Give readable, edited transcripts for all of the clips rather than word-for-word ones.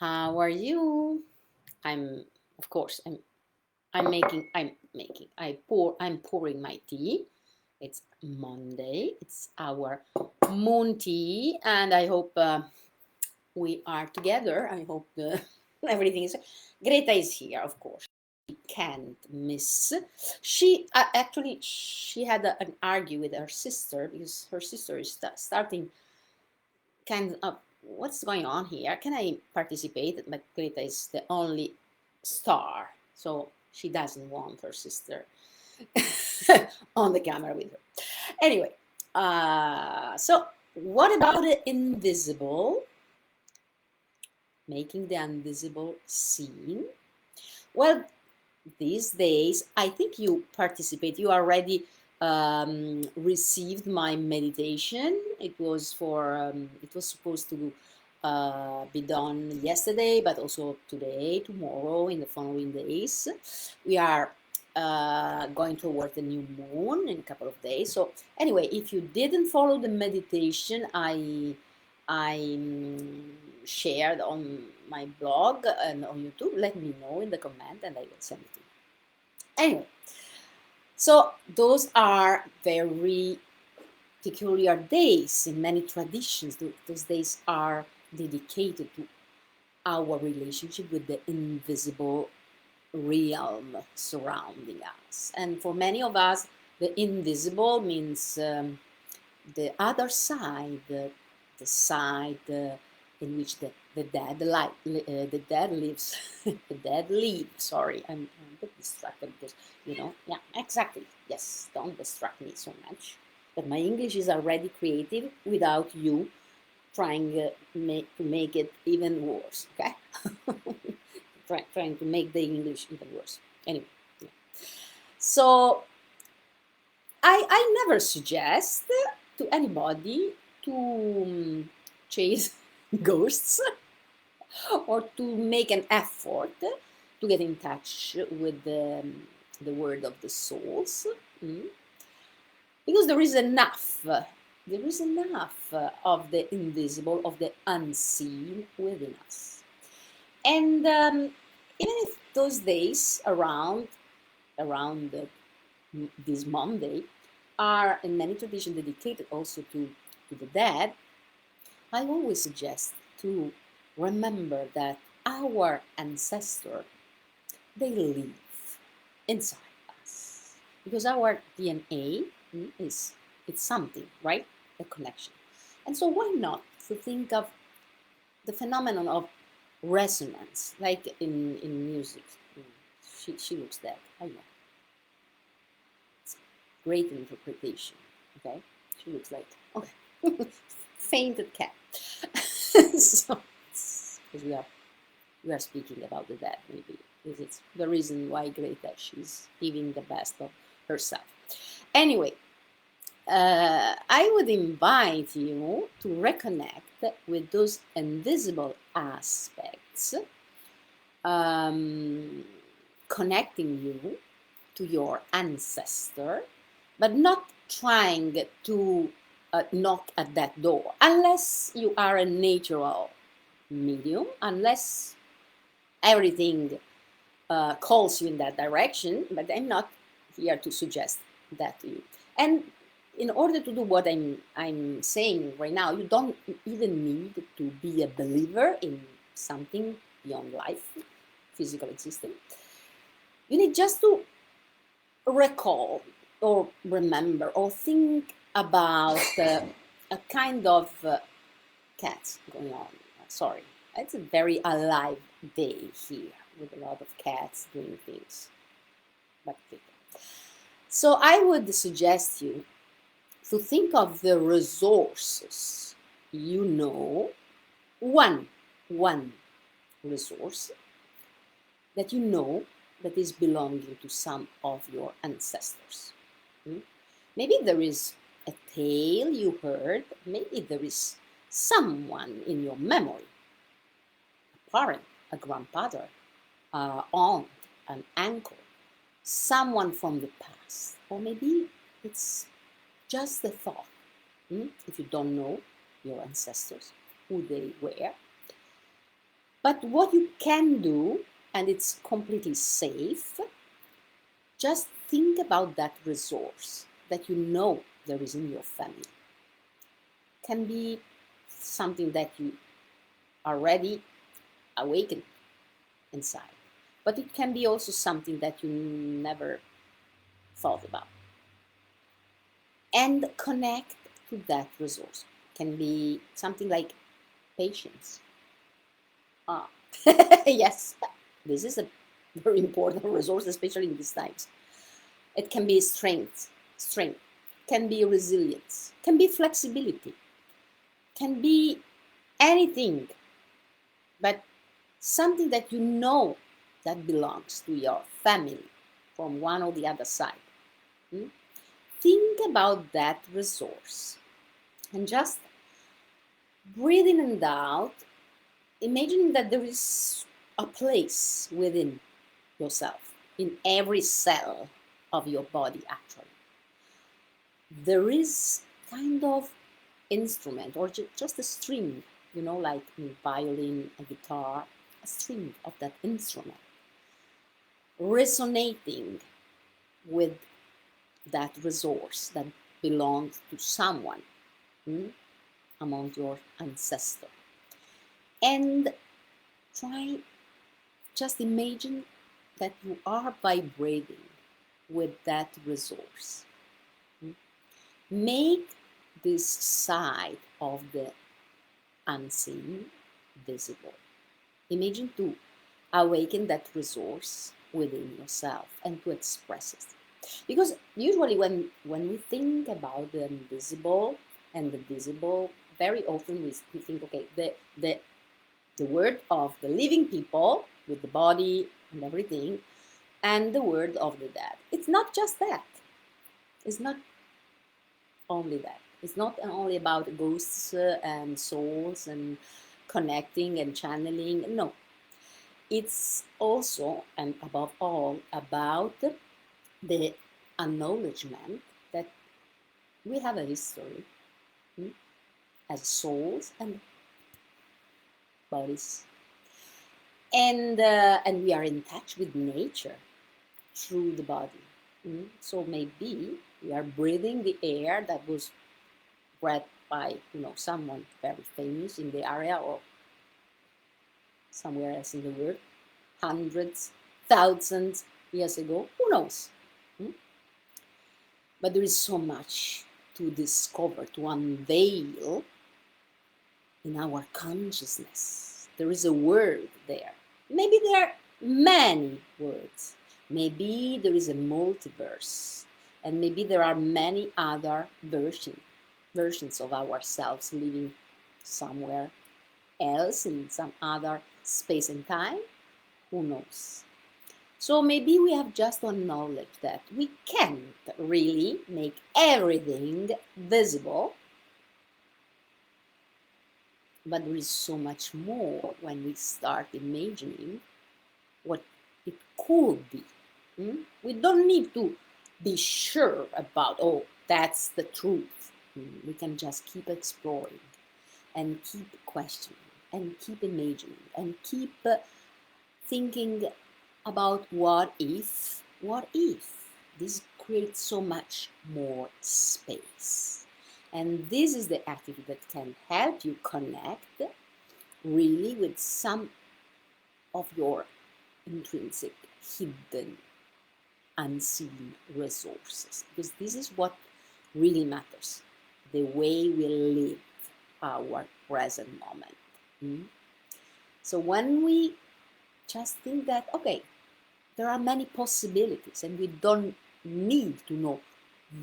How are you? I'm, of course, I'm pouring my tea. It's Monday. It's our moon tea, and I hope we are together. I hope everything is. Greta is here, of course. She can't miss. She had an argue with her sister because her sister is starting kind of what's going on here? Can I participate? But Greta is the only star, so she doesn't want her sister on the camera with her. Anyway, so what about the invisible? Making the invisible seen? Well, these days, I think you participate. You already received my meditation. It was supposed to be done yesterday, but also today, tomorrow, in the following days. We are going toward the new moon in a couple of days. So anyway, if you didn't follow the meditation, I shared on my blog and on YouTube, let me know in the comment and I will send it to you. Anyway, so those are very peculiar days in many traditions. Those days are dedicated to our relationship with the invisible realm surrounding us. And for many of us, the invisible means the other side, the side in which the dead lives, the dead live. Sorry, I'm a bit distracted because yeah, exactly. Yes, don't distract me so much. But my English is already creative without you trying to make it even worse. Okay, trying to make the English even worse. Anyway, yeah. So I never suggest to anybody to chase ghosts or to make an effort to get in touch with the word of the souls, because there is enough. There is enough of the invisible, of the unseen within us. And even if those days around this Monday are in many traditions dedicated also to the dead, I always suggest to remember that our ancestor, they live inside us because our DNA is it's something, right? A connection. And so why not to think of the phenomenon of resonance, like in music. She looks dead. I know. It's great interpretation. Okay, she looks like okay, fainted cat. So because we are speaking about the dead, maybe because it's the reason why Greta she's giving the best of herself. Anyway, I would invite you to reconnect with those invisible aspects, um, connecting you to your ancestor, but not trying to knock at that door unless you are a natural medium, unless everything calls you in that direction. But I'm not here to suggest that to you. And in order to do what I'm saying right now, you don't even need to be a believer in something beyond life, physical existence. You need just to recall or remember or think about a kind of cat going on. Sorry, it's a very alive day here with a lot of cats doing things. But so I would suggest you to think of the resources you know, one resource that you know that is belonging to some of your ancestors. Maybe there is a tale you heard, maybe there is someone in your memory, a parent, a grandfather, aunt, an uncle, someone from the past, or maybe it's just a thought. If you don't know your ancestors, who they were, But what you can do, and it's completely safe, just think about that resource that you know there is in your family. Can be something that you already awakened inside, but it can be also something that you never thought about. And connect to that resource. Can be something like patience. Ah, yes, this is a very important resource, especially in these times. It can be strength, can be resilience, can be flexibility, can be anything, but something that you know that belongs to your family from one or the other side. Hmm? Think about that resource and just breathe in and out, imagining that there is a place within yourself, in every cell of your body, actually. There is kind of instrument or just a string, like in violin, a guitar, a string of that instrument resonating with that resource that belongs to someone among your ancestors. And try, just imagine that you are vibrating with that resource. Make this side of the unseen visible. Imagine to awaken that resource within yourself and to express it. Because usually when we think about the invisible and the visible, very often we think, okay, the word of the living people with the body and everything, and the word of the dead. It's not just that. It's not only that. It's not only about ghosts and souls and connecting and channeling. No, it's also and above all about the acknowledgement that we have a history as souls and bodies, and we are in touch with nature through the body. So maybe we are breathing the air that was breathed by someone very famous in the area or somewhere else in the world, hundreds, thousands years ago. Who knows? But there is so much to discover, to unveil in our consciousness. There is a word there. Maybe there are many words. Maybe there is a multiverse. And maybe there are many other versions of ourselves living somewhere else in some other space and time. Who knows? So maybe we have just to acknowledge that we can't really make everything visible, but there is so much more when we start imagining what it could be. We don't need to be sure about, oh, that's the truth. We can just keep exploring and keep questioning and keep imagining and keep thinking about what if. This creates so much more space. And this is the activity that can help you connect really with some of your intrinsic, hidden, unseen resources. Because this is what really matters, the way we live our present moment. So when we just think that, okay, there are many possibilities and we don't need to know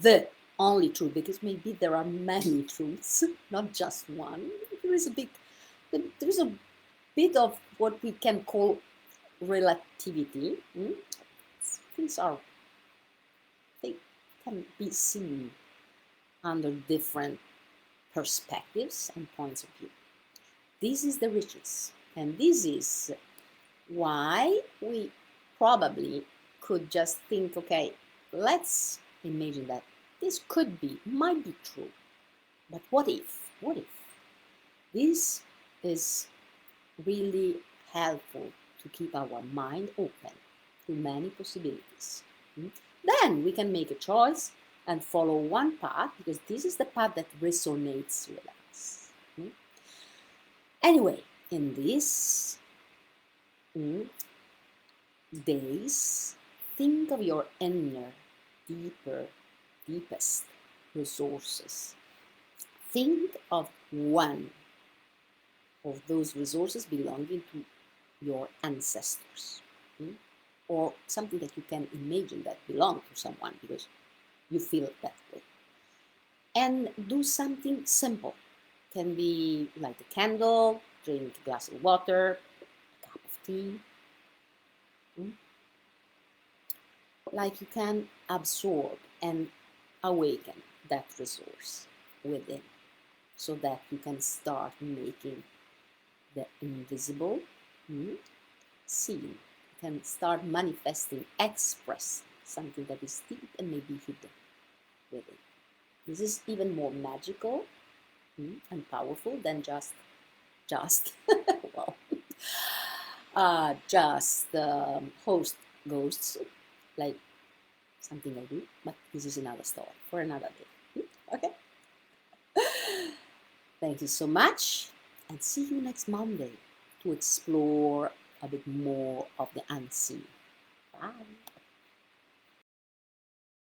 the only truth, because maybe there are many truths, not just one. There is a bit of what we can call relativity. Things they can be seen under different perspectives and points of view. This is the richness, and this is why we probably could just think, okay, let's imagine that this might be true, but what if? This is really helpful to keep our mind open to many possibilities. Mm. Then we can make a choice and follow one path because this is the path that resonates with us. Mm. Anyway, in these days, think of your inner, deepest resources. Think of one of those resources belonging to your ancestors, or something that you can imagine that belong to someone because you feel that way. And do something simple. Can be light a candle, drink a glass of water, a cup of tea. Like you can absorb and awaken that resource within so that you can start making the invisible seen. You can start manifesting, express something that is deep and maybe hidden within. This is even more magical and powerful than just well, just host ghosts, like something I do, but this is another story for another day. Okay? Thank you so much, and see you next Monday to explore a bit more of the unseen. Bye.